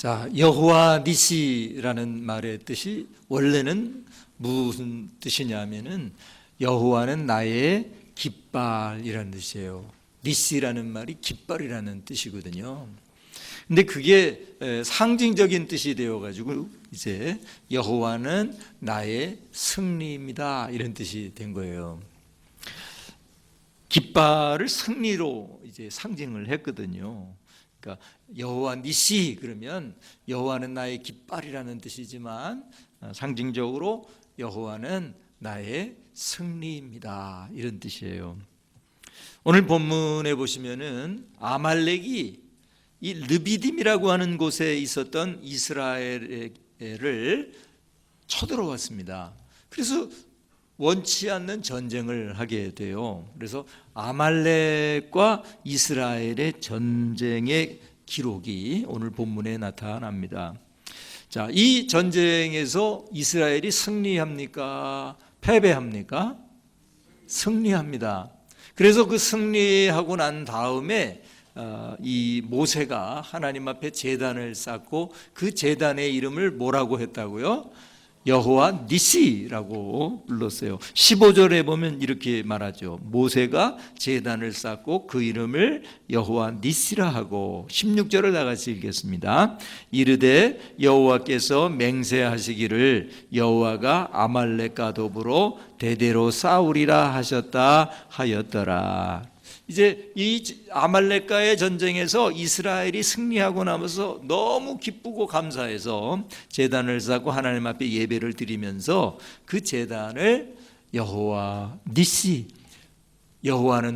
자, 여호와 니시라는 말의 뜻이 원래는 무슨 뜻이냐면은 여호와는 나의 깃발이라는 뜻이에요. 니시라는 말이 깃발이라는 뜻이거든요. 근데 그게 상징적인 뜻이 되어 가지고 이제 여호와는 나의 승리입니다, 이런 뜻이 된 거예요. 깃발을 승리로 이제 상징을 했거든요. 그러니까 여호와 니시 그러면 여호와는 나의 깃발이라는 뜻이지만 상징적으로 여호와는 나의 승리입니다, 이런 뜻이에요. 오늘 본문에 보시면은 아말렉이 이 르비딤이라고 하는 곳에 있었던 이스라엘을 쳐들어왔습니다. 그래서 원치 않는 전쟁을 하게 돼요. 그래서 아말렉과 이스라엘의 전쟁의 기록이 오늘 본문에 나타납니다. 자, 이 전쟁에서 이스라엘이 승리합니까? 패배합니까? 승리합니다. 그래서 그 승리하고 난 다음에 이 모세가 하나님 앞에 제단을 쌓고 그 제단의 이름을 뭐라고 했다고요? 여호와 니시라고 불렀어요. 15절에 보면 이렇게 말하죠. 모세가 제단을 쌓고 그 이름을 여호와 니시라 하고, 16절을 다 같이 읽겠습니다. 이르되 여호와께서 맹세하시기를 여호와가 아말렉과 더불어 대대로 싸우리라 하셨다 하였더라. 이제 이 아말렉과의 전쟁에서 이스라엘이 승리하고 나면서 너무 기쁘고 감사해서 제단을 쌓고 하나님 앞에 예배를 드리면서 그 제단을 여호와 니시, 여호와는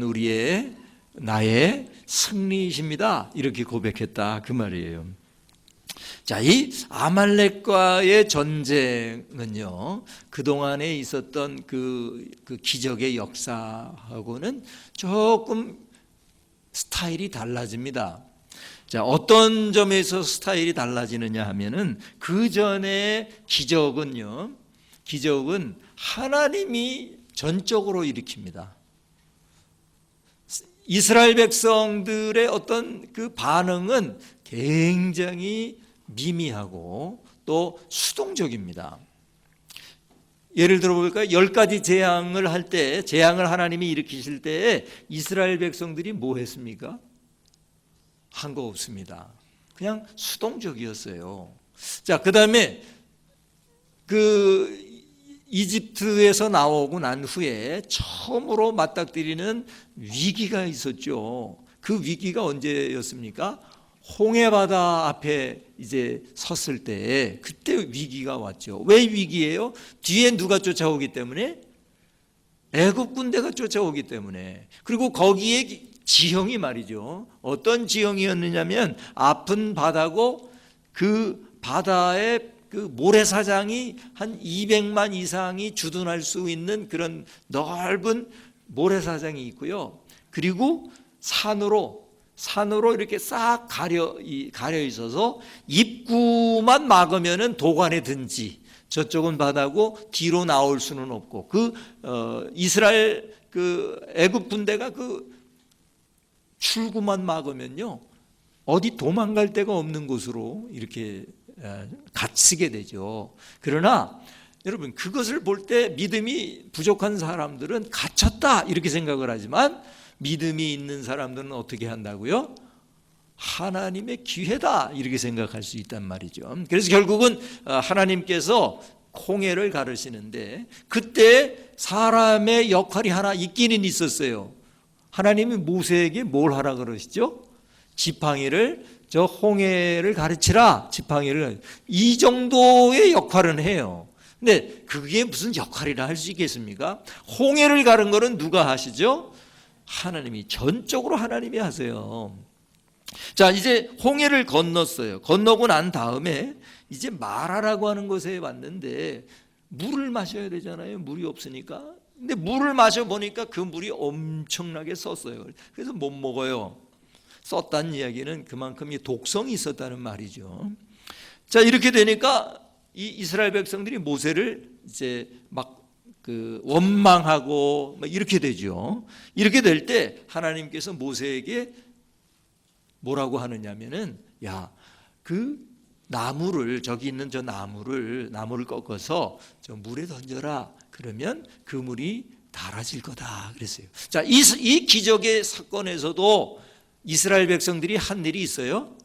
나의 승리이십니다, 이렇게 고백했다, 그 말이에요. 자, 이 아말렉과의 전쟁은요, 그동안에 있었던 그 기적의 역사하고는 조금 스타일이 달라집니다. 자, 어떤 점에서 스타일이 달라지느냐 하면은 그 전에 기적은 하나님이 전적으로 일으킵니다. 이스라엘 백성들의 어떤 그 반응은 굉장히 미미하고 또 수동적입니다. 예를 들어 볼까요? 10가지 재앙을 할 때, 재앙을 하나님이 일으키실 때 이스라엘 백성들이 뭐 했습니까? 한 거 없습니다. 그냥 수동적이었어요. 자, 그 다음에 이집트에서 나오고 난 후에 처음으로 맞닥뜨리는 위기가 있었죠. 그 위기가 언제였습니까? 홍해바다 앞에 이제 섰을 때, 그때 위기가 왔죠. 왜 위기예요? 뒤에 누가 쫓아오기 때문에? 애굽 군대가 쫓아오기 때문에. 그리고 거기에 지형이 말이죠. 어떤 지형이었느냐면 아픈 바다고 그 바다에 그 모래사장이 한 200만 이상이 주둔할 수 있는 그런 넓은 모래사장이 있고요. 그리고 산으로 이렇게 싹 가려 있어서 입구만 막으면은 도관에든지 저쪽은 바다고 뒤로 나올 수는 없고, 이스라엘 애굽 군대가 출구만 막으면요, 어디 도망갈 데가 없는 곳으로 이렇게 갇히게 되죠. 그러나 여러분, 그것을 볼 때 믿음이 부족한 사람들은 갇혔다 이렇게 생각을 하지만, 믿음이 있는 사람들은 어떻게 한다고요? 하나님의 기회다 이렇게 생각할 수 있단 말이죠. 그래서 결국은 하나님께서 홍해를 가르시는데, 그때 사람의 역할이 하나 있기는 있었어요. 하나님이 모세에게 뭘 하라 그러시죠? 지팡이를, 저 홍해를 가르치라, 지팡이를. 이 정도의 역할은 해요. 근데 그게 무슨 역할이라 할 수 있겠습니까? 홍해를 가른 거는 누가 하시죠? 하나님이, 전적으로 하나님이 하세요. 자, 이제 홍해를 건넜어요. 건너고 난 다음에 이제 마라라고 하는 곳에 왔는데 물을 마셔야 되잖아요. 물이 없으니까. 근데 물을 마셔보니까 그 물이 엄청나게 썼어요. 그래서 못 먹어요. 썼다는 이야기는 그만큼 독성이 있었다는 말이죠. 자, 이렇게 되니까 이 이스라엘 백성들이 모세를 이제 막 원망하고 이렇게 되죠. 이렇게 될 때 하나님께서 모세에게 뭐라고 하느냐면은, 야, 나무를, 저기 있는 저 나무를 꺾어서 저 물에 던져라. 그러면 그 물이 달아질 거다 그랬어요. 자, 이 기적의 사건에서도 이스라엘 백성들이 한 일이 있어요?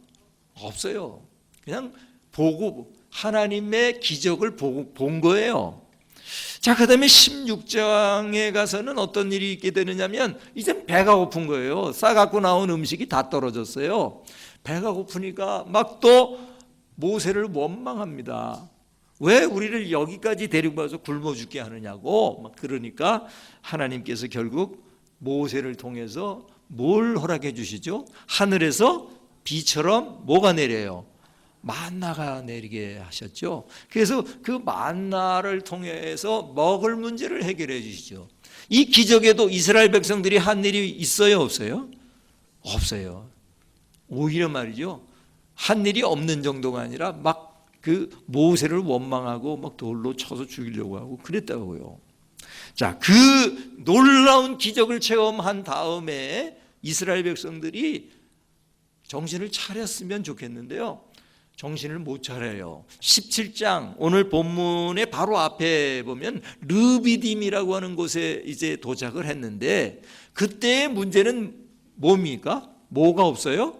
없어요. 그냥 보고 하나님의 기적을 본 거예요. 자, 그 다음에 16장에 가서는 어떤 일이 있게 되느냐면 이제 배가 고픈 거예요. 싸갖고 나온 음식이 다 떨어졌어요. 배가 고프니까 막 또 모세를 원망합니다. 왜 우리를 여기까지 데리고 와서 굶어 죽게 하느냐고 막 그러니까 하나님께서 결국 모세를 통해서 뭘 허락해 주시죠? 하늘에서 비처럼 뭐가 내려요? 만나가 내리게 하셨죠. 그래서 그 만나를 통해서 먹을 문제를 해결해 주시죠. 이 기적에도 이스라엘 백성들이 한 일이 있어요, 없어요? 없어요. 오히려 말이죠, 한 일이 없는 정도가 아니라 막 그 모세를 원망하고 막 돌로 쳐서 죽이려고 하고 그랬다고요. 자, 그 놀라운 기적을 체험한 다음에 이스라엘 백성들이 정신을 차렸으면 좋겠는데요, 정신을 못 차려요. 17장 오늘 본문의 바로 앞에 보면 르비딤이라고 하는 곳에 이제 도착을 했는데 그때의 문제는 뭡니까? 뭐가 없어요?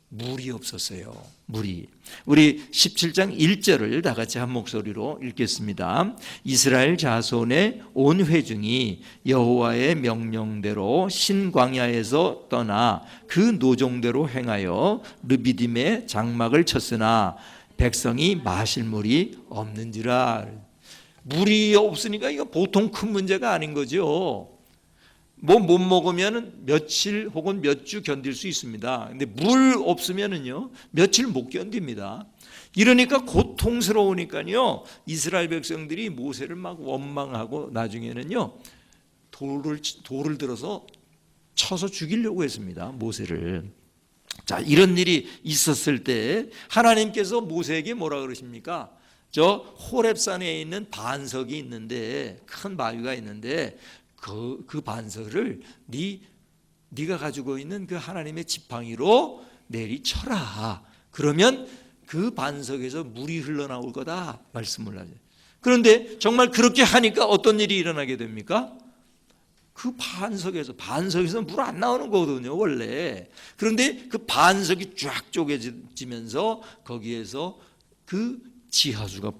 물이 없었어요. 물이. 우리 17장 1절을 다 같이 한 목소리로 읽겠습니다. 이스라엘 자손의 온 회중이 여호와의 명령대로 신광야에서 떠나 그 노종대로 행하여 르비딤에 장막을 쳤으나 백성이 마실 물이 없는지라. 물이 없으니까 이거 보통 큰 문제가 아닌 거죠. 뭐 못 먹으면 며칠 혹은 몇 주 견딜 수 있습니다. 근데 물 없으면은요 며칠 못 견딥니다. 이러니까 고통스러우니까요 이스라엘 백성들이 모세를 막 원망하고 나중에는요 돌을 들어서 쳐서 죽이려고 했습니다. 모세를. 자, 이런 일이 있었을 때 하나님께서 모세에게 뭐라 그러십니까? 저 호렙산에 있는 반석이 있는데, 큰 바위가 있는데 그 반석을 네가 가지고 있는 그 하나님의 지팡이로 내리쳐라. 그러면 그 반석에서 물이 흘러나올 거다 말씀을 하죠. 그런데 정말 그렇게 하니까 어떤 일이 일어나게 됩니까? 그 반석에서 물 안 나오는 거거든요 원래. 그런데 그 반석이 쫙 쪼개지면서 거기에서 그 지하수가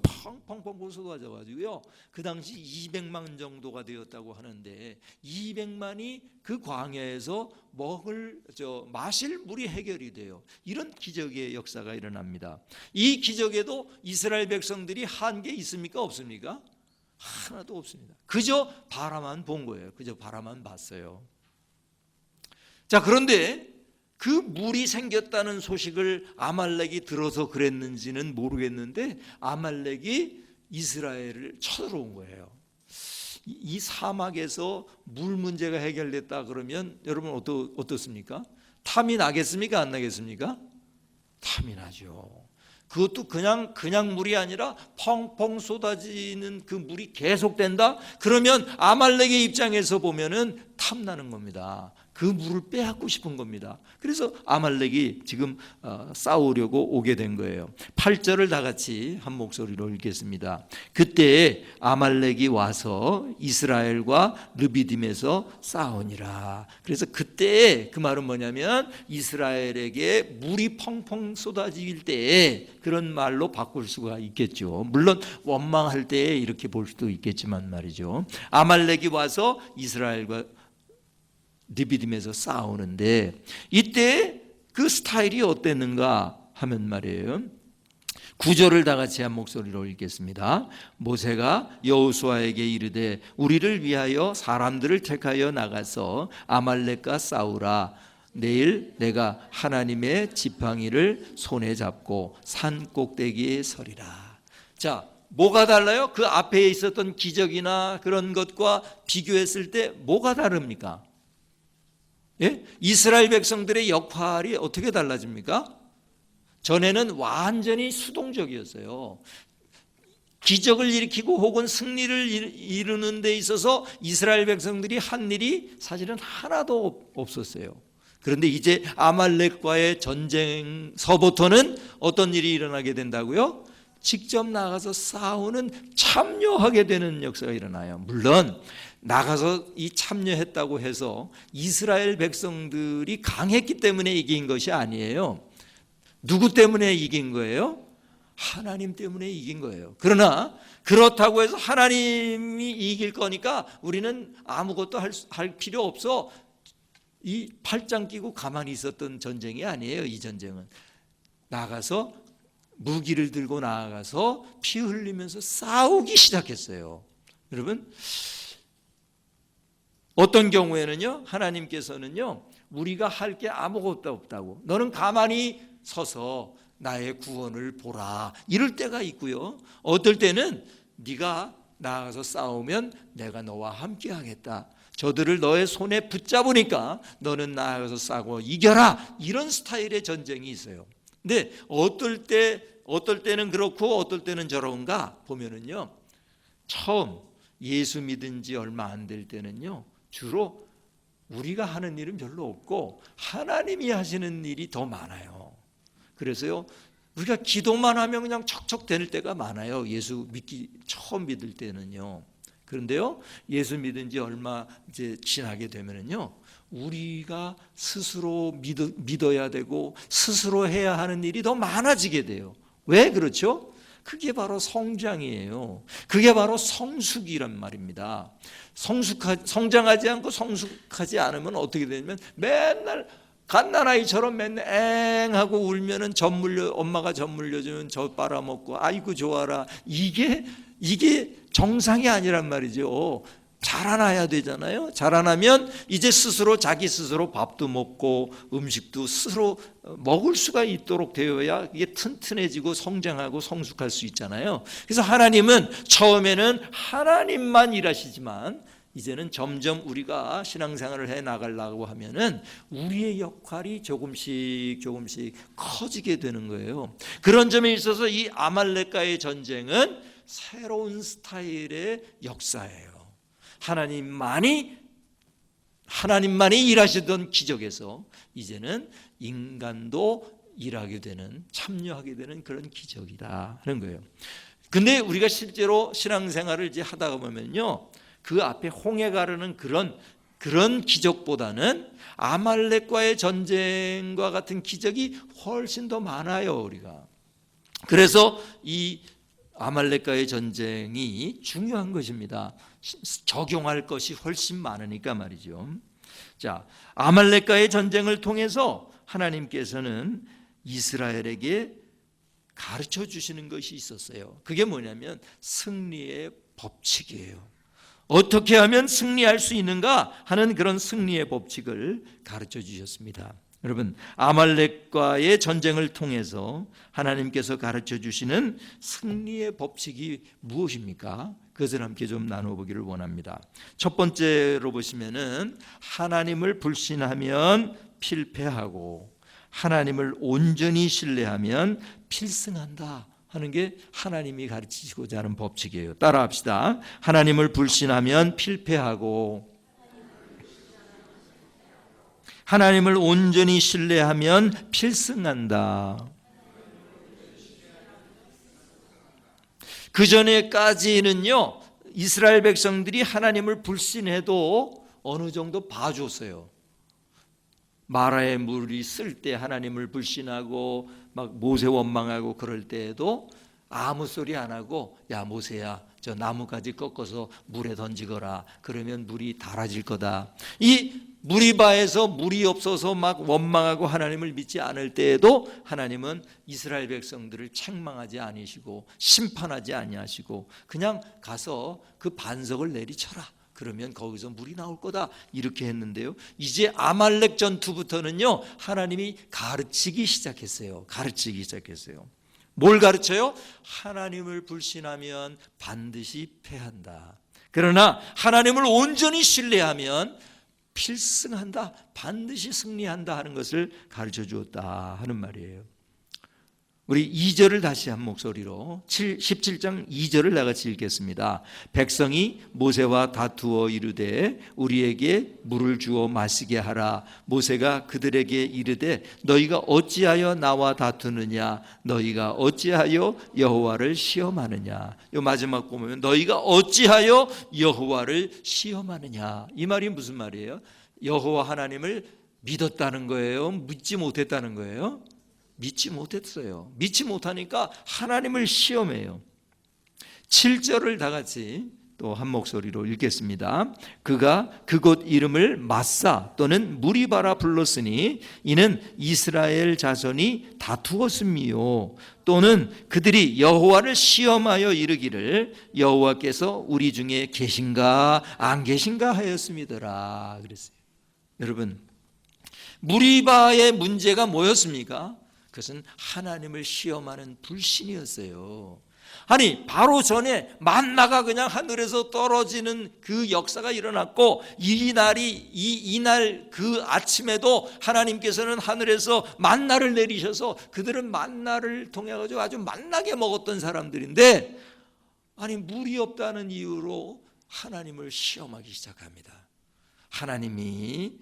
펑펑펑 쏟아져가지고요 그 당시 200만 정도가 되었다고 하는데 200만이 그 광야에서 마실 물이 해결이 돼요. 이런 기적의 역사가 일어납니다. 이 기적에도 이스라엘 백성들이 한 게 있습니까? 없습니까? 하나도 없습니다. 그저 바라만 본 거예요. 그저 바라만 봤어요. 자, 그런데 그 물이 생겼다는 소식을 아말렉이 들어서 그랬는지는 모르겠는데 아말렉이 이스라엘을 쳐들어온 거예요. 이 사막에서 물 문제가 해결됐다 그러면 여러분 어떻습니까? 탐이 나겠습니까? 안 나겠습니까? 탐이 나죠. 그것도 그냥 물이 아니라 펑펑 쏟아지는 그 물이 계속된다? 그러면 아말렉의 입장에서 보면은 탐나는 겁니다. 그 물을 빼앗고 싶은 겁니다. 그래서 아말렉이 지금 싸우려고 오게 된 거예요. 8절을 다 같이 한 목소리로 읽겠습니다. 그때 아말렉이 와서 이스라엘과 르비딤에서 싸우니라. 그래서 그때 그 말은 뭐냐면 이스라엘에게 물이 펑펑 쏟아질 때에 그런 말로 바꿀 수가 있겠죠. 물론 원망할 때에 이렇게 볼 수도 있겠지만 말이죠. 아말렉이 와서 이스라엘과 르비딤에서 싸우는데 이때 그 스타일이 어땠는가 하면 말이에요. 9절을 다 같이 한 목소리로 읽겠습니다. 모세가 여호수아에게 이르되 우리를 위하여 사람들을 택하여 나가서 아말렉과 싸우라. 내일 내가 하나님의 지팡이를 손에 잡고 산 꼭대기에 서리라. 자, 뭐가 달라요? 그 앞에 있었던 기적이나 그런 것과 비교했을 때 뭐가 다릅니까? 예? 이스라엘 백성들의 역할이 어떻게 달라집니까? 전에는 완전히 수동적이었어요. 기적을 일으키고 혹은 승리를 이루는 데 있어서 이스라엘 백성들이 한 일이 사실은 하나도 없었어요. 그런데 이제 아말렉과의 전쟁서부터는 어떤 일이 일어나게 된다고요? 직접 나가서 싸우는 참여하게 되는 역사가 일어나요. 물론 나가서 이 참여했다고 해서 이스라엘 백성들이 강했기 때문에 이긴 것이 아니에요. 누구 때문에 이긴 거예요? 하나님 때문에 이긴 거예요. 그러나 그렇다고 해서 하나님이 이길 거니까 우리는 아무것도 할 필요 없어. 이 팔짱 끼고 가만히 있었던 전쟁이 아니에요. 이 전쟁은 나가서 무기를 들고 나아가서 피 흘리면서 싸우기 시작했어요. 여러분, 어떤 경우에는요, 하나님께서는요, 우리가 할 게 아무것도 없다고, 너는 가만히 서서 나의 구원을 보라, 이럴 때가 있고요. 어떨 때는 네가 나아가서 싸우면 내가 너와 함께 하겠다, 저들을 너의 손에 붙잡으니까 너는 나아가서 싸고 이겨라, 이런 스타일의 전쟁이 있어요. 근데 어떨 때는 그렇고 어떨 때는 저런가 보면은요, 처음 예수 믿은 지 얼마 안 될 때는요, 주로 우리가 하는 일은 별로 없고 하나님이 하시는 일이 더 많아요. 그래서요, 우리가 기도만 하면 그냥 척척 되는 때가 많아요. 예수 믿기 처음 믿을 때는요. 그런데요, 예수 믿은 지 얼마 이제 지나게 되면은요, 우리가 스스로 믿어야 되고 스스로 해야 하는 일이 더 많아지게 돼요. 왜 그렇죠? 그게 바로 성장이에요. 그게 바로 성숙이란 말입니다. 성장하지 않고 성숙하지 않으면 어떻게 되냐면 맨날 갓난아이처럼 맨날 엥 하고 울면은 엄마가 젖 물려주면 젖 빨아먹고 아이고 좋아라, 이게 정상이 아니란 말이죠. 자라나야 되잖아요. 자라나면 이제 자기 스스로 밥도 먹고 음식도 스스로 먹을 수가 있도록 되어야 이게 튼튼해지고 성장하고 성숙할 수 있잖아요. 그래서 하나님은 처음에는 하나님만 일하시지만 이제는 점점 우리가 신앙생활을 해 나가려고 하면은 우리의 역할이 조금씩 커지게 되는 거예요. 그런 점에 있어서 이 아말렉과의 전쟁은 새로운 스타일의 역사예요. 하나님만이 일하시던 기적에서 이제는 인간도 일하게 되는, 참여하게 되는 그런 기적이다 하는 거예요. 근데 우리가 실제로 신앙생활을 이제 하다가 보면요, 그 앞에 홍해 가르는 그런 기적보다는 아말렉과의 전쟁과 같은 기적이 훨씬 더 많아요, 우리가. 그래서 이 아말렉과의 전쟁이 중요한 것입니다. 적용할 것이 훨씬 많으니까 말이죠. 자, 아말렉과의 전쟁을 통해서 하나님께서는 이스라엘에게 가르쳐 주시는 것이 있었어요. 그게 뭐냐면 승리의 법칙이에요. 어떻게 하면 승리할 수 있는가 하는 그런 승리의 법칙을 가르쳐 주셨습니다. 여러분, 아말렉과의 전쟁을 통해서 하나님께서 가르쳐 주시는 승리의 법칙이 무엇입니까? 그것을 함께 좀 나눠보기를 원합니다. 첫 번째로 보시면은 하나님을 불신하면 필패하고 하나님을 온전히 신뢰하면 필승한다 하는 게 하나님이 가르치시고자 하는 법칙이에요. 따라합시다. 하나님을 불신하면 필패하고 하나님을 온전히 신뢰하면 필승한다. 그 전에까지는요, 이스라엘 백성들이 하나님을 불신해도 어느 정도 봐줬어요. 마라의 물이 쓸 때 하나님을 불신하고 막 모세 원망하고 그럴 때에도 아무 소리 안 하고, 야 모세야, 저 나무까지 꺾어서 물에 던지거라, 그러면 물이 달아질 거다. 이 무리바에서 물이 없어서 막 원망하고 하나님을 믿지 않을 때에도 하나님은 이스라엘 백성들을 책망하지 아니시고 심판하지 아니하시고 그냥 가서 그 반석을 내리쳐라, 그러면 거기서 물이 나올 거다, 이렇게 했는데요, 이제 아말렉 전투부터는요 하나님이 가르치기 시작했어요. 뭘 가르쳐요? 하나님을 불신하면 반드시 패한다. 그러나 하나님을 온전히 신뢰하면 필승한다, 반드시 승리한다 하는 것을 가르쳐 주었다 하는 말이에요. 우리 2절을 다시 한 목소리로 17장 2절을 나같이 읽겠습니다. 백성이 모세와 다투어 이르되 우리에게 물을 주어 마시게 하라. 모세가 그들에게 이르되 너희가 어찌하여 나와 다투느냐? 너희가 어찌하여 여호와를 시험하느냐? 이 마지막 보면 너희가 어찌하여 여호와를 시험하느냐? 이 말이 무슨 말이에요? 여호와 하나님을 믿었다는 거예요? 믿지 못했다는 거예요? 믿지 못했어요. 믿지 못하니까 하나님을 시험해요. 7절을 다 같이 또 한 목소리로 읽겠습니다. 그가 그곳 이름을 마사 또는 무리바라 불렀으니 이는 이스라엘 자손이 다투었음이요 또는 그들이 여호와를 시험하여 이르기를 여호와께서 우리 중에 계신가 안 계신가 하였음이더라 그랬어요. 여러분, 무리바의 문제가 뭐였습니까? 그것은 하나님을 시험하는 불신이었어요. 아니, 바로 전에 만나가 그냥 하늘에서 떨어지는 그 역사가 일어났고 이날 그 아침에도 하나님께서는 하늘에서 만나를 내리셔서 그들은 만나를 통해 가지고 아주 맛나게 먹었던 사람들인데, 아니 물이 없다는 이유로 하나님을 시험하기 시작합니다. 하나님이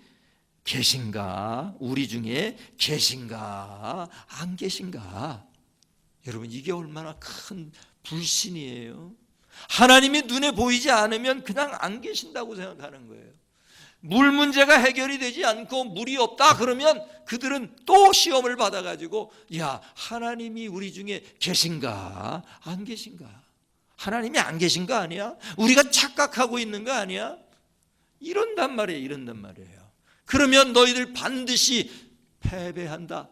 계신가? 우리 중에 계신가? 안 계신가? 여러분, 이게 얼마나 큰 불신이에요. 하나님이 눈에 보이지 않으면 그냥 안 계신다고 생각하는 거예요. 물 문제가 해결이 되지 않고 물이 없다 그러면 그들은 또 시험을 받아가지고 야, 하나님이 우리 중에 계신가? 안 계신가? 하나님이 안 계신 거 아니야? 우리가 착각하고 있는 거 아니야? 이런단 말이에요. 그러면 너희들 반드시 패배한다.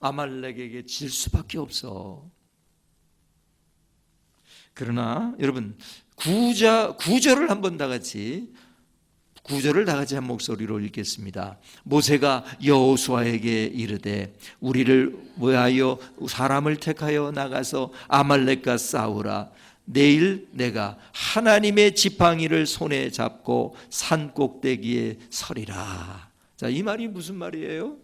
아말렉에게 질 수밖에 없어. 그러나 여러분, 구절을 한번 다 같이 한 목소리로 읽겠습니다. 모세가 여호수아에게 이르되 우리를 위하여 사람을 택하여 나가서 아말렉과 싸우라. 내일 내가 하나님의 지팡이를 손에 잡고 산 꼭대기에 서리라. 자, 이 말이 무슨 말이에요?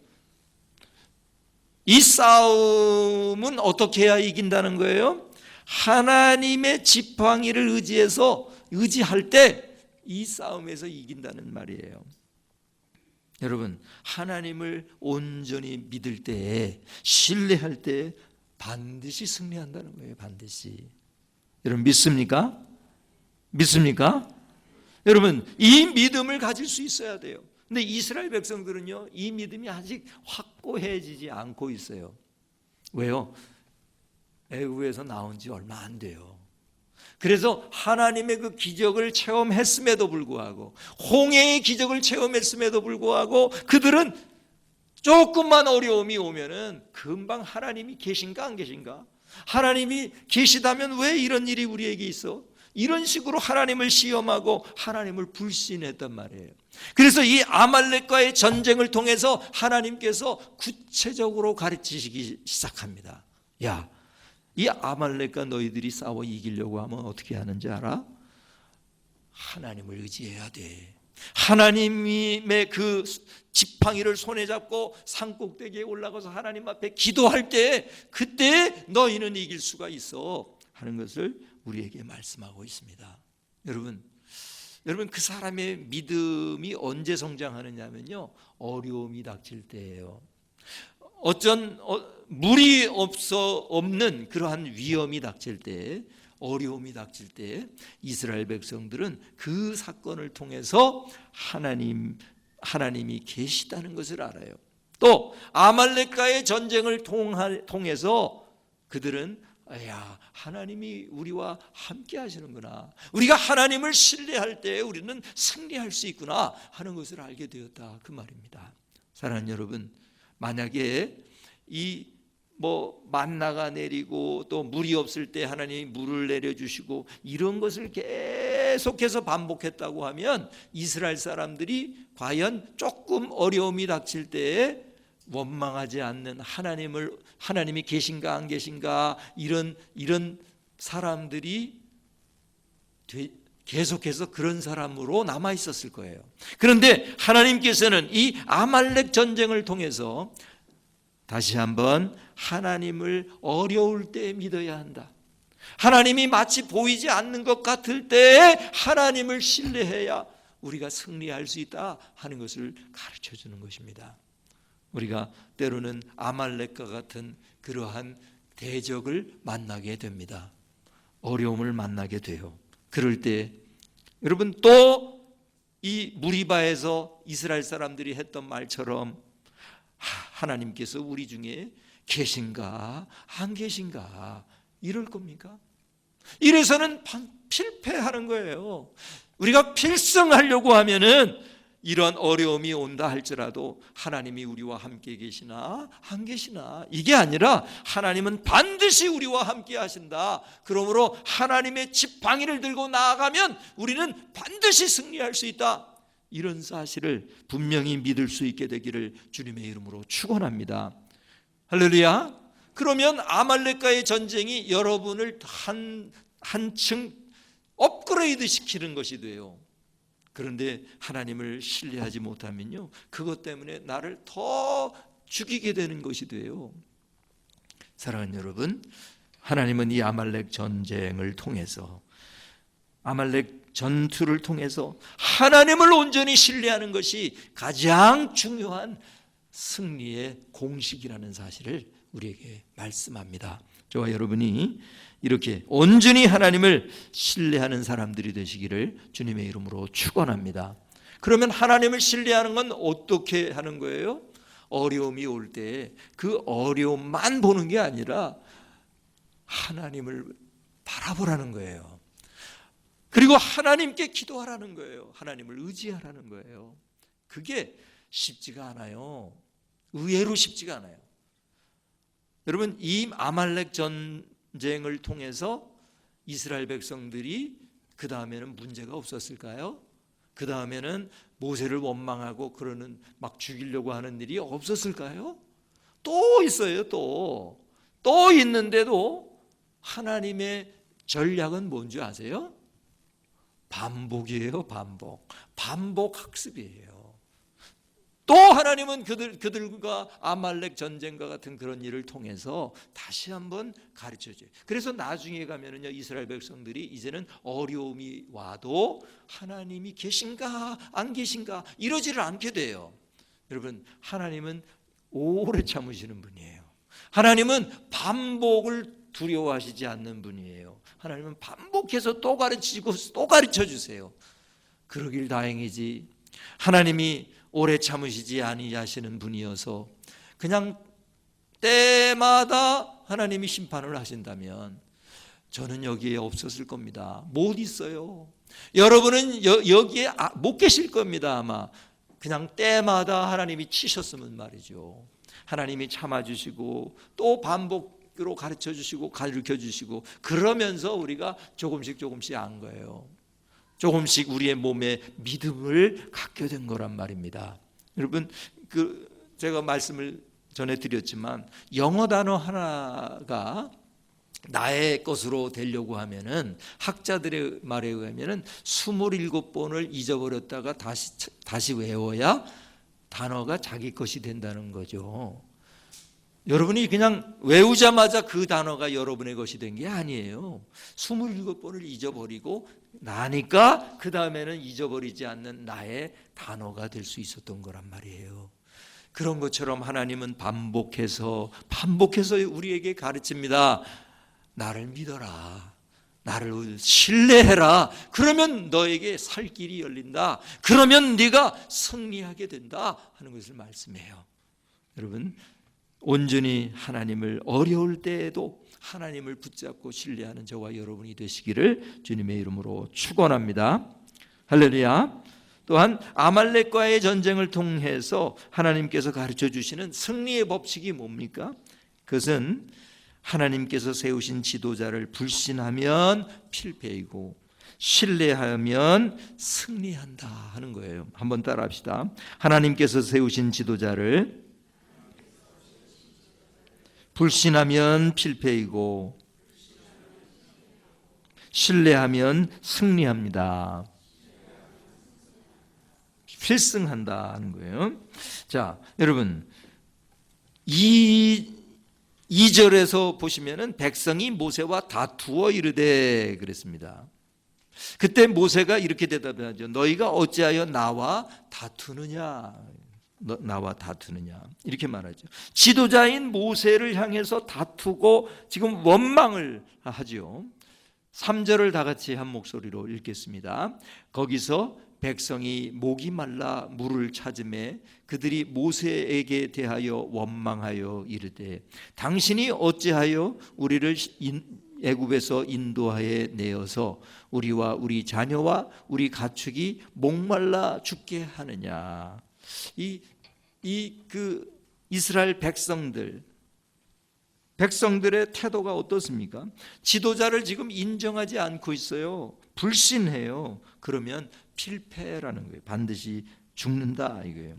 이 싸움은 어떻게 해야 이긴다는 거예요? 하나님의 지팡이를 의지할 때 이 싸움에서 이긴다는 말이에요. 여러분, 하나님을 온전히 믿을 때, 신뢰할 때 반드시 승리한다는 거예요. 반드시. 여러분 믿습니까? 믿습니까? 여러분, 이 믿음을 가질 수 있어야 돼요. 근데 이스라엘 백성들은요, 이 믿음이 아직 확고해지지 않고 있어요. 왜요? 애굽에서 나온 지 얼마 안 돼요. 그래서 하나님의 그 기적을 체험했음에도 불구하고, 홍해의 기적을 체험했음에도 불구하고 그들은 조금만 어려움이 오면은 금방 하나님이 계신가 안 계신가? 하나님이 계시다면 왜 이런 일이 우리에게 있어? 이런 식으로 하나님을 시험하고 하나님을 불신했단 말이에요. 그래서 이 아말렉과의 전쟁을 통해서 하나님께서 구체적으로 가르치시기 시작합니다. 야, 이 아말렉과 너희들이 싸워 이기려고 하면 어떻게 하는지 알아? 하나님을 의지해야 돼. 하나님의 그 지팡이를 손에 잡고 산꼭대기에 올라가서 하나님 앞에 기도할 때, 그때 너희는 이길 수가 있어 하는 것을 우리에게 말씀하고 있습니다. 여러분 그 사람의 믿음이 언제 성장하느냐면요, 어려움이 닥칠 때예요. 물이 없는 그러한 위험이 닥칠 때, 어려움이 닥칠 때 이스라엘 백성들은 그 사건을 통해서 하나님이 계시다는 것을 알아요. 또 아말렉과의 전쟁을 통해서 그들은 야, 하나님이 우리와 함께 하시는구나, 우리가 하나님을 신뢰할 때 우리는 승리할 수 있구나 하는 것을 알게 되었다, 그 말입니다. 사랑하는 여러분, 만약에 만나가 내리고 또 물이 없을 때 하나님이 물을 내려주시고 이런 것을 계속해서 반복했다고 하면 이스라엘 사람들이 과연 조금 어려움이 닥칠 때에 원망하지 않는, 하나님이 계신가 안 계신가 이런 사람들이 계속해서 그런 사람으로 남아 있었을 거예요. 그런데 하나님께서는 이 아말렉 전쟁을 통해서 다시 한번 하나님을 어려울 때 믿어야 한다. 하나님이 마치 보이지 않는 것 같을 때 하나님을 신뢰해야 우리가 승리할 수 있다 하는 것을 가르쳐 주는 것입니다. 우리가 때로는 아말렉과 같은 그러한 대적을 만나게 됩니다. 어려움을 만나게 돼요. 그럴 때 여러분 또 이 무리바에서 이스라엘 사람들이 했던 말처럼 하나님께서 우리 중에 계신가 안 계신가 이럴 겁니까? 이래서는 필패하는 거예요. 우리가 필승하려고 하면은 이런 어려움이 온다 할지라도 하나님이 우리와 함께 계시나 안 계시나 이게 아니라 하나님은 반드시 우리와 함께 하신다. 그러므로 하나님의 지팡이를 들고 나아가면 우리는 반드시 승리할 수 있다. 이런 사실을 분명히 믿을 수 있게 되기를 주님의 이름으로 축원합니다. 할렐루야. 그러면 아말렉과의 전쟁이 여러분을 한층 업그레이드 시키는 것이 돼요. 그런데 하나님을 신뢰하지 못하면요, 그것 때문에 나를 더 죽이게 되는 것이 돼요. 사랑하는 여러분, 하나님은 이 아말렉 전쟁을 통해서, 아말렉 전투를 통해서 하나님을 온전히 신뢰하는 것이 가장 중요한 승리의 공식이라는 사실을 우리에게 말씀합니다. 저와 여러분이 이렇게 온전히 하나님을 신뢰하는 사람들이 되시기를 주님의 이름으로 축원합니다. 그러면 하나님을 신뢰하는 건 어떻게 하는 거예요? 어려움이 올 때 그 어려움만 보는 게 아니라 하나님을 바라보라는 거예요. 그리고 하나님께 기도하라는 거예요. 하나님을 의지하라는 거예요. 그게 쉽지가 않아요. 의외로 쉽지가 않아요. 여러분, 이 아말렉 전쟁을 통해서 이스라엘 백성들이 그 다음에는 문제가 없었을까요? 그 다음에는 모세를 원망하고 그러는 막 죽이려고 하는 일이 없었을까요? 또 있어요. 또 있는데도 하나님의 전략은 뭔지 아세요? 반복이에요. 반복 학습이에요. 또 하나님은 그들과 아말렉 전쟁과 같은 그런 일을 통해서 다시 한번 가르쳐줘요. 그래서 나중에 가면은요, 이스라엘 백성들이 이제는 어려움이 와도 하나님이 계신가 안 계신가 이러지를 않게 돼요. 여러분, 하나님은 오래 참으시는 분이에요. 하나님은 반복을 두려워하시지 않는 분이에요. 하나님은 반복해서 또 가르치고 또 가르쳐 주세요. 그러길 다행이지. 하나님이 오래 참으시지 아니하시는 분이어서 그냥 때마다 하나님이 심판을 하신다면 저는 여기에 없었을 겁니다. 못 있어요. 여러분은 여기에 못 계실 겁니다. 아마 그냥 때마다 하나님이 치셨으면 말이죠. 하나님이 참아주시고 또 반복으로 가르쳐주시고 가르쳐주시고 그러면서 우리가 조금씩 안 거예요. 조금씩 우리의 몸에 믿음을 갖게 된 거란 말입니다. 여러분, 제가 말씀을 전해드렸지만 영어 단어 하나가 나의 것으로 되려고 하면은 학자들의 말에 의하면은 27번을 잊어버렸다가 다시 외워야 단어가 자기 것이 된다는 거죠. 여러분이 그냥 외우자마자 그 단어가 여러분의 것이 된 게 아니에요. 27번을 잊어버리고 나니까 그 다음에는 잊어버리지 않는 나의 단어가 될 수 있었던 거란 말이에요. 그런 것처럼 하나님은 반복해서 우리에게 가르칩니다. 나를 믿어라. 나를 신뢰해라. 그러면 너에게 살 길이 열린다. 그러면 네가 승리하게 된다 하는 것을 말씀해요. 여러분, 온전히 하나님을 어려울 때에도 하나님을 붙잡고 신뢰하는 저와 여러분이 되시기를 주님의 이름으로 축원합니다. 할렐루야. 또한 아말렉과의 전쟁을 통해서 하나님께서 가르쳐 주시는 승리의 법칙이 뭡니까? 그것은 하나님께서 세우신 지도자를 불신하면 필패이고 신뢰하면 승리한다 하는 거예요. 한번 따라합시다. 하나님께서 세우신 지도자를 불신하면 필패이고 신뢰하면 승리합니다. 필승한다 하는 거예요. 자, 여러분, 2절에서 보시면은 백성이 모세와 다투어 이르되 그랬습니다. 그때 모세가 이렇게 대답하죠. 너희가 어찌하여 나와 다투느냐? 나와 다투느냐? 이렇게 말하죠. 지도자인 모세를 향해서 다투고 지금 원망을 하죠. 3절을 다 같이 한 목소리로 읽겠습니다. 거기서 백성이 목이 말라 물을 찾음에 그들이 모세에게 대하여 원망하여 이르되 당신이 어찌하여 우리를 애굽에서 인도하여 내어서 우리와 우리 자녀와 우리 가축이 목말라 죽게 하느냐. 이스라엘 백성들의 태도가 어떻습니까? 지도자를 지금 인정하지 않고 있어요. 불신해요. 그러면 필패라는 거예요. 반드시 죽는다 이거예요.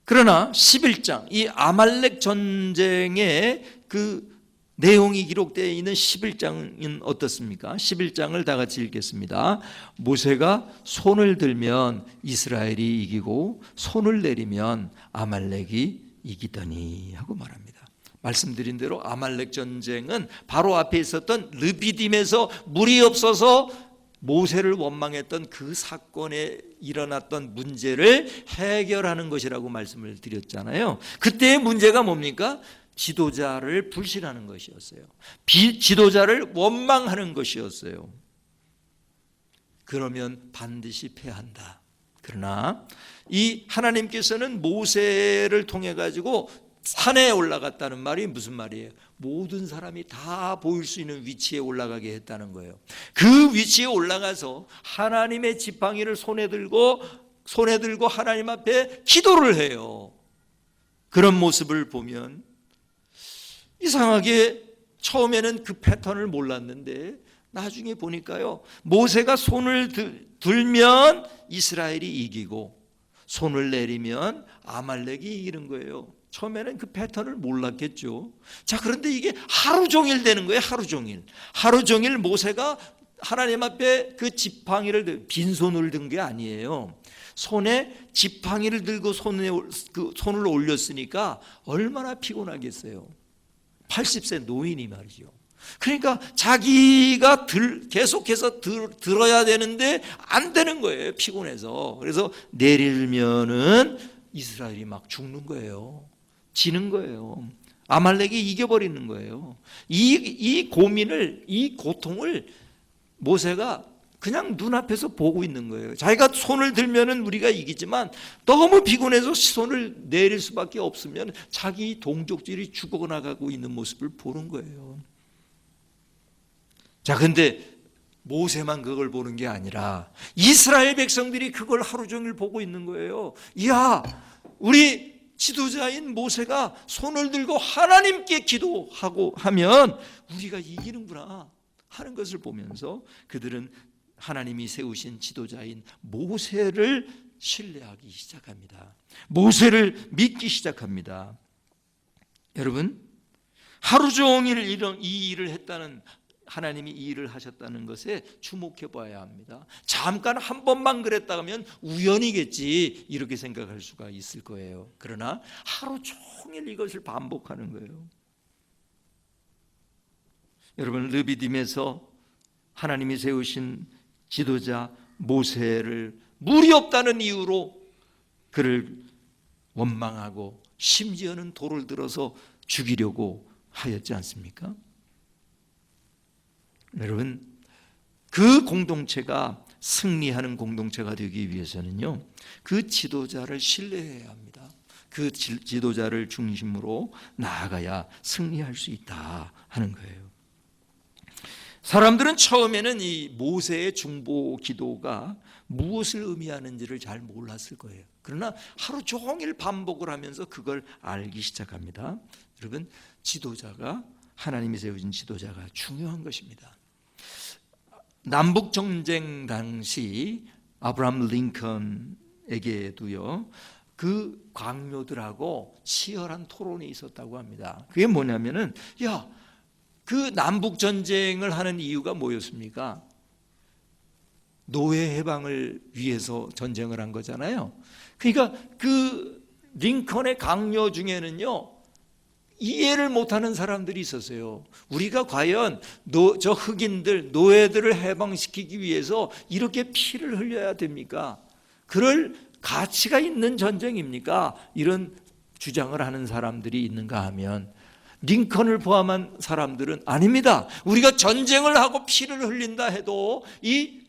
그러나 11장 이 아말렉 전쟁의 그 내용이 기록되어 있는 11장은 어떻습니까? 11장을 다 같이 읽겠습니다. 모세가 손을 들면 이스라엘이 이기고 손을 내리면 아말렉이 이기더니 하고 말합니다. 말씀드린 대로 아말렉 전쟁은 바로 앞에 있었던 르비딤에서 물이 없어서 모세를 원망했던 그 사건에 일어났던 문제를 해결하는 것이라고 말씀을 드렸잖아요. 그때의 문제가 뭡니까? 지도자를 불신하는 것이었어요. 지도자를 원망하는 것이었어요. 그러면 반드시 패한다. 그러나 이 하나님께서는 모세를 통해 가지고 산에 올라갔다는 말이 무슨 말이에요? 모든 사람이 다 보일 수 있는 위치에 올라가게 했다는 거예요. 그 위치에 올라가서 하나님의 지팡이를 손에 들고 하나님 앞에 기도를 해요. 그런 모습을 보면 이상하게 처음에는 그 패턴을 몰랐는데 나중에 보니까요, 모세가 손을 들면 이스라엘이 이기고 손을 내리면 아말렉이 이기는 거예요. 처음에는 그 패턴을 몰랐겠죠. 자, 그런데 이게 하루 종일 되는 거예요. 하루 종일 모세가 하나님 앞에 그 지팡이를 빈손을 든 게 아니에요. 손에 지팡이를 들고 손을 올렸으니까 얼마나 피곤하겠어요. 80세 노인이 말이죠. 그러니까 자기가 계속해서 들어야 되는데 안 되는 거예요. 피곤해서. 그래서 내리면은 이스라엘이 막 죽는 거예요. 지는 거예요. 아말렉이 이겨버리는 거예요. 이 고통을 모세가 그냥 눈앞에서 보고 있는 거예요. 자기가 손을 들면은 우리가 이기지만 너무 피곤해서 손을 내릴 수밖에 없으면 자기 동족들이 죽어나가고 있는 모습을 보는 거예요. 자, 근데 모세만 그걸 보는 게 아니라 이스라엘 백성들이 그걸 하루 종일 보고 있는 거예요. 이야, 우리 지도자인 모세가 손을 들고 하나님께 기도하고 하면 우리가 이기는구나 하는 것을 보면서 그들은 하나님이 세우신 지도자인 모세를 신뢰하기 시작합니다. 모세를 믿기 시작합니다. 여러분, 하루 종일 이 일을 했다는, 하나님이 이 일을 하셨다는 것에 주목해 봐야 합니다. 잠깐 한 번만 그랬다 하면 우연이겠지 이렇게 생각할 수가 있을 거예요. 그러나 하루 종일 이것을 반복하는 거예요. 여러분, 르비딤에서 하나님이 세우신 지도자 모세를 물이 없다는 이유로 그를 원망하고 심지어는 돌을 들어서 죽이려고 하였지 않습니까? 여러분, 그 공동체가 승리하는 공동체가 되기 위해서는요, 그 지도자를 신뢰해야 합니다. 그 지도자를 중심으로 나아가야 승리할 수 있다 하는 거예요. 사람들은 처음에는 이 모세의 중보 기도가 무엇을 의미하는지를 잘 몰랐을 거예요. 그러나 하루 종일 반복을 하면서 그걸 알기 시작합니다. 여러분, 하나님이 세우신 지도자가 중요한 것입니다. 남북전쟁 당시 아브라함 링컨에게도요, 그 광묘들하고 치열한 토론이 있었다고 합니다. 그게 뭐냐면은, 그 남북전쟁을 하는 이유가 뭐였습니까? 노예 해방을 위해서 전쟁을 한 거잖아요. 그러니까 그 링컨의 강요 중에는요, 이해를 못하는 사람들이 있었어요. 우리가 과연 저 흑인들, 노예들을 해방시키기 위해서 이렇게 피를 흘려야 됩니까? 그럴 가치가 있는 전쟁입니까? 이런 주장을 하는 사람들이 있는가 하면, 링컨을 포함한 사람들은 아닙니다. 우리가 전쟁을 하고 피를 흘린다 해도 이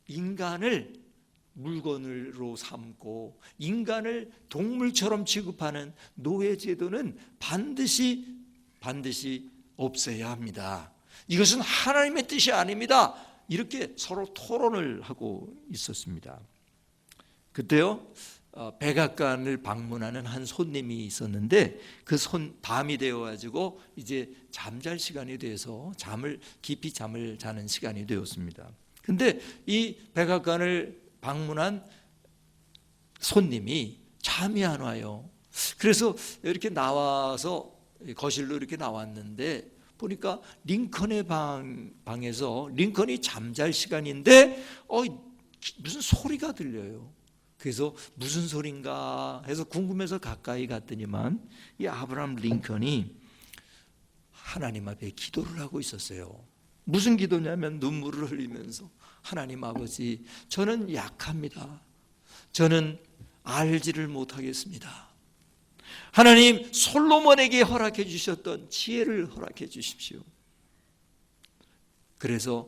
인간을 물건으로 삼고 인간을 동물처럼 취급하는 노예제도는 반드시 없애야 합니다. 이것은 하나님의 뜻이 아닙니다. 이렇게 서로 토론을 하고 있었습니다. 그때요, 백악관을 방문하는 한 손님이 있었는데, 밤이 되어가지고 이제 잠잘 시간이 돼서 깊이 잠을 자는 시간이 되었습니다. 근데 이 백악관을 방문한 손님이 잠이 안 와요. 그래서 이렇게 나와서 거실로 이렇게 나왔는데, 보니까 링컨의 방에서 링컨이 잠잘 시간인데 무슨 소리가 들려요. 그래서 무슨 소린가 해서 궁금해서 가까이 갔더니만 이 아브라함 링컨이 하나님 앞에 기도를 하고 있었어요. 무슨 기도냐면 눈물을 흘리면서, 하나님 아버지, 저는 약합니다. 저는 알지를 못하겠습니다. 하나님, 솔로몬에게 허락해 주셨던 지혜를 허락해 주십시오. 그래서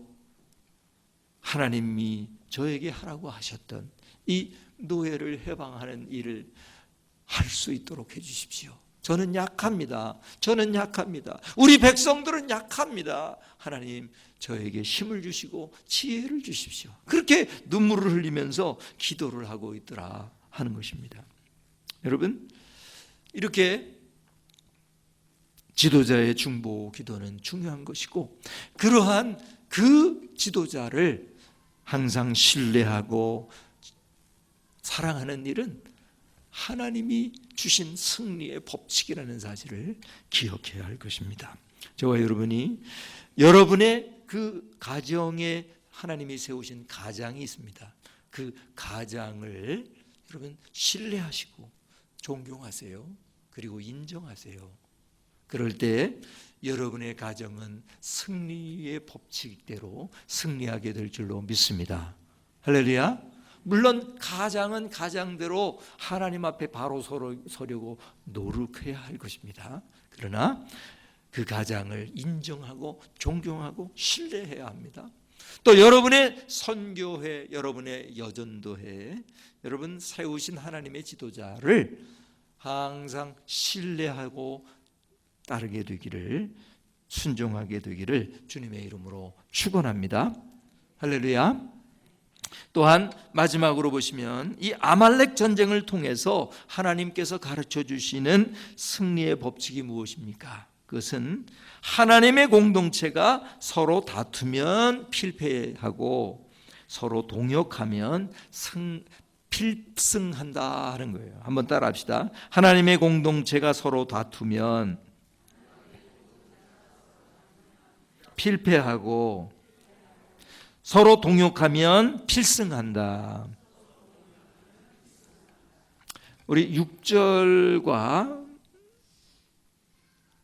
하나님이 저에게 하라고 하셨던 이 노예를 해방하는 일을 할 수 있도록 해 주십시오. 저는 약합니다. 저는 약합니다. 우리 백성들은 약합니다. 하나님, 저에게 힘을 주시고 지혜를 주십시오. 그렇게 눈물을 흘리면서 기도를 하고 있더라 하는 것입니다. 여러분, 이렇게 지도자의 중보 기도는 중요한 것이고, 그러한 그 지도자를 항상 신뢰하고 사랑하는 일은 하나님이 주신 승리의 법칙이라는 사실을 기억해야 할 것입니다. 저와 여러분이 여러분의 그 가정에 하나님이 세우신 가장이 있습니다. 그 가장을 여러분 신뢰하시고 존경하세요. 그리고 인정하세요. 그럴 때 여러분의 가정은 승리의 법칙대로 승리하게 될 줄로 믿습니다. 할렐루야. 물론 가장은 가장대로 하나님 앞에 바로 서려고 노력해야 할 것입니다. 그러나 그 가장을 인정하고 존경하고 신뢰해야 합니다. 또 여러분의 선교회, 여러분의 여전도회, 여러분 세우신 하나님의 지도자를 항상 신뢰하고 따르게 되기를, 순종하게 되기를 주님의 이름으로 축원합니다. 할렐루야. 또한 마지막으로 보시면 이 아말렉 전쟁을 통해서 하나님께서 가르쳐 주시는 승리의 법칙이 무엇입니까? 그것은 하나님의 공동체가 서로 다투면 필패하고 서로 동역하면 필승한다 하는 거예요. 한번 따라 합시다. 하나님의 공동체가 서로 다투면 필패하고 서로 동역하면 필승한다. 우리 6절과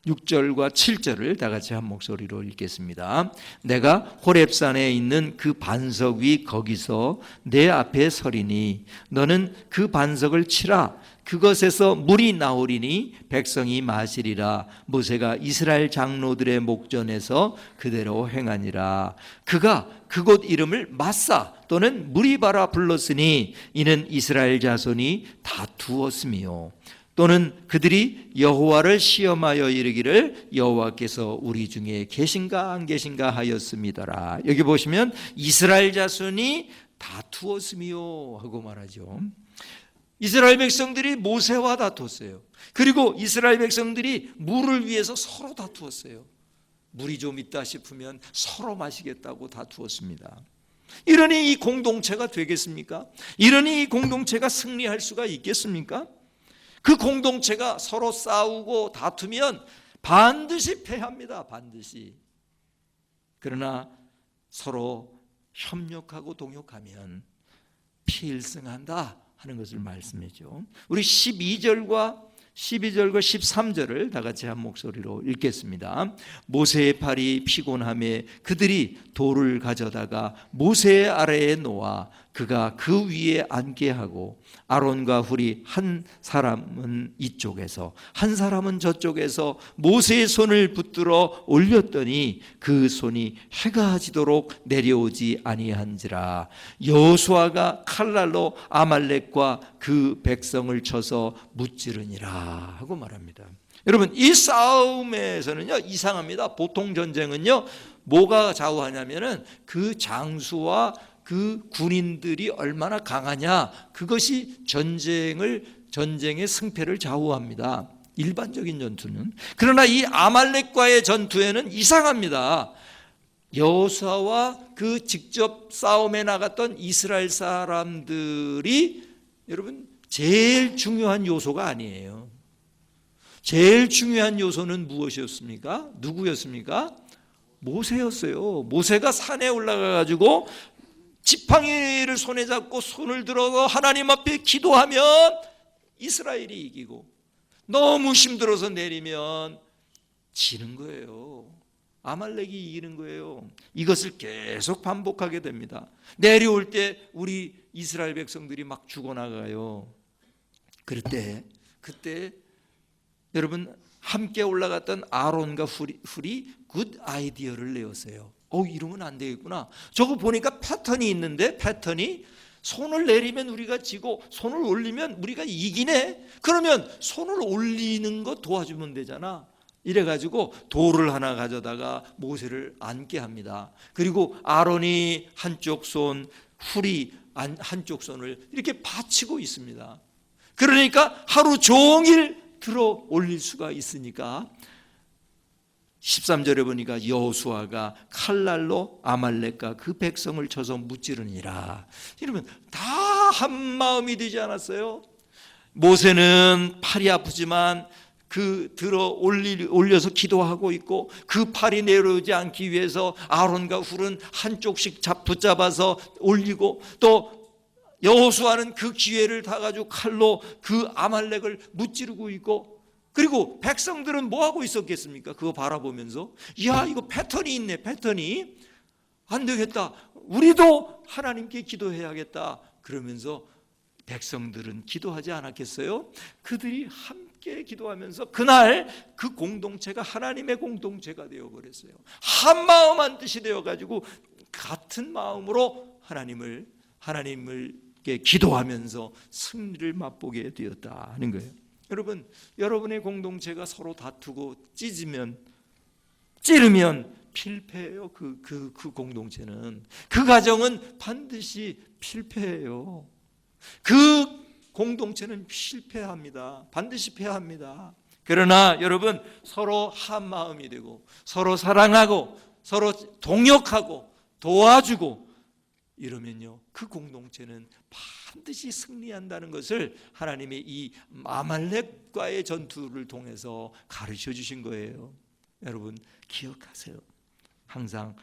7절을 다 같이 한 목소리로 읽겠습니다. 내가 호렙산에 있는 그 반석 위 거기서 내 앞에 서리니 너는 그 반석을 치라. 그것에서 물이 나오리니 백성이 마시리라. 모세가 이스라엘 장로들의 목전에서 그대로 행하니라. 그가 그곳 이름을 마사 또는 무리바라 불렀으니 이는 이스라엘 자손이 다투었으며 또는 그들이 여호와를 시험하여 이르기를 여호와께서 우리 중에 계신가 안 계신가 하였음이더라. 여기 보시면 이스라엘 자손이 다투었으며 하고 말하죠. 이스라엘 백성들이 모세와 다투었어요. 그리고 이스라엘 백성들이 물을 위해서 서로 다투었어요. 물이 좀 있다 싶으면 서로 마시겠다고 다투었습니다. 이러니 이 공동체가 되겠습니까? 이러니 이 공동체가 승리할 수가 있겠습니까? 그 공동체가 서로 싸우고 다투면 반드시 패합니다. 반드시. 그러나 서로 협력하고 동역하면 필승한다 하는 것을 말씀해죠. 우리 12절과 13절을 다 같이 한 목소리로 읽겠습니다. 모세의 팔이 피곤함에 그들이 돌을 가져다가 모세 아래에 놓아 그가 그 위에 앉게 하고 아론과 훌이 한 사람은 이쪽에서 한 사람은 저쪽에서 모세의 손을 붙들어 올렸더니 그 손이 해가 지도록 내려오지 아니한지라. 여호수아가 칼날로 아말렉과 그 백성을 쳐서 무찌르니라 하고 말합니다. 여러분, 이 싸움에서는요 이상합니다. 보통 전쟁은요 뭐가 좌우하냐면은 그 장수와 그 군인들이 얼마나 강하냐, 그것이 전쟁의 승패를 좌우합니다. 일반적인 전투는. 그러나 이 아말렉과의 전투에는 이상합니다. 여호수아와 그 직접 싸움에 나갔던 이스라엘 사람들이 여러분 제일 중요한 요소가 아니에요. 제일 중요한 요소는 무엇이었습니까? 누구였습니까? 모세였어요. 모세가 산에 올라가 가지고 지팡이를 손에 잡고 손을 들어 하나님 앞에 기도하면 이스라엘이 이기고, 너무 힘들어서 내리면 지는 거예요. 아말렉이 이기는 거예요. 이것을 계속 반복하게 됩니다. 내려올 때 우리 이스라엘 백성들이 막 죽어나가요. 그때 여러분 함께 올라갔던 아론과 훌이 굿 아이디어를 내었어요. 이러면 안 되겠구나. 저거 보니까 패턴이 있는데, 패턴이 손을 내리면 우리가 지고 손을 올리면 우리가 이기네. 그러면 손을 올리는 거 도와주면 되잖아. 이래가지고 돌을 하나 가져다가 모세를 앉게 합니다. 그리고 아론이 한쪽 손, 훌이 한쪽 손을 이렇게 받치고 있습니다. 그러니까 하루 종일 들어 올릴 수가 있으니까 13절에 보니까 여호수아가 칼날로 아말렉과 그 백성을 쳐서 무찌르니라. 이러면 다 한 마음이 되지 않았어요? 모세는 팔이 아프지만 그 들어 올려서 기도하고 있고, 그 팔이 내려오지 않기 위해서 아론과 훌은 한쪽씩 붙잡아서 올리고, 또 여호수아는 그 기회를 다 가지고 칼로 그 아말렉을 무찌르고 있고, 그리고 백성들은 뭐 하고 있었겠습니까? 그거 바라보면서 야, 이거 패턴이 있네. 패턴이 안 되겠다. 우리도 하나님께 기도해야겠다. 그러면서 백성들은 기도하지 않았겠어요? 그들이 함께 기도하면서 그날 그 공동체가 하나님의 공동체가 되어버렸어요. 한 마음 한 뜻이 되어가지고 같은 마음으로 하나님께 기도하면서 승리를 맛보게 되었다 하는 거예요. 여러분, 여러분의 공동체가 서로 다투고 찌르면 필패해요. 그 공동체는, 그 가정은 반드시 필패해요. 그 공동체는 실패합니다. 반드시 패합니다. 그러나 여러분, 서로 한 마음이 되고 서로 사랑하고 서로 동역하고 도와주고 이러면요, 그 공동체는 반드시 승리한다는 것을 하나님의 이 아말렉과의 전투를 통해서 가르쳐 주신 거예요. 여러분 기억하세요. 항상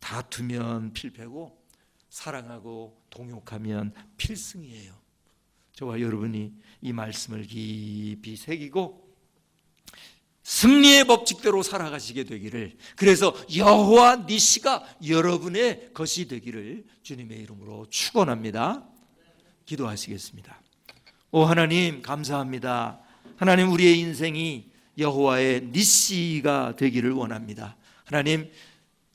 다투면 필패고 사랑하고 동역하면 필승이에요. 저와 여러분이 이 말씀을 깊이 새기고 승리의 법칙대로 살아가시게 되기를, 그래서 여호와 니시가 여러분의 것이 되기를 주님의 이름으로 축원합니다. 기도하시겠습니다. 오 하나님, 감사합니다. 하나님, 우리의 인생이 여호와의 니시가 되기를 원합니다. 하나님,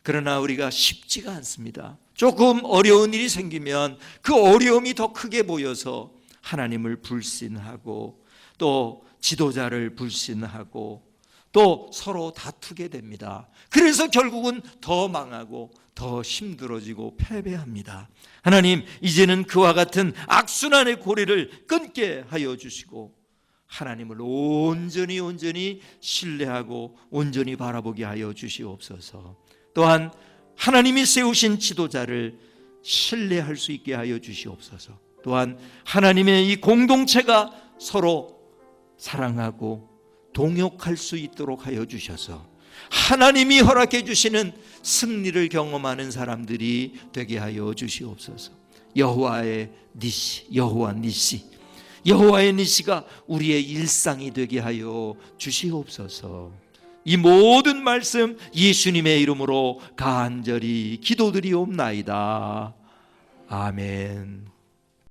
그러나 우리가 쉽지가 않습니다. 조금 어려운 일이 생기면 그 어려움이 더 크게 보여서 하나님을 불신하고 또 지도자를 불신하고 또 서로 다투게 됩니다. 그래서 결국은 더 망하고 더 힘들어지고 패배합니다. 하나님, 이제는 그와 같은 악순환의 고리를 끊게 하여 주시고 하나님을 온전히 신뢰하고 온전히 바라보게 하여 주시옵소서. 또한 하나님이 세우신 지도자를 신뢰할 수 있게 하여 주시옵소서. 또한 하나님의 이 공동체가 서로 사랑하고 동역할 수 있도록 하여 주셔서 하나님이 허락해 주시는 승리를 경험하는 사람들이 되게 하여 주시옵소서. 여호와의 니시, 여호와 니시, 여호와의 니시가 우리의 일상이 되게 하여 주시옵소서. 이 모든 말씀 예수님의 이름으로 간절히 기도드리옵나이다. 아멘.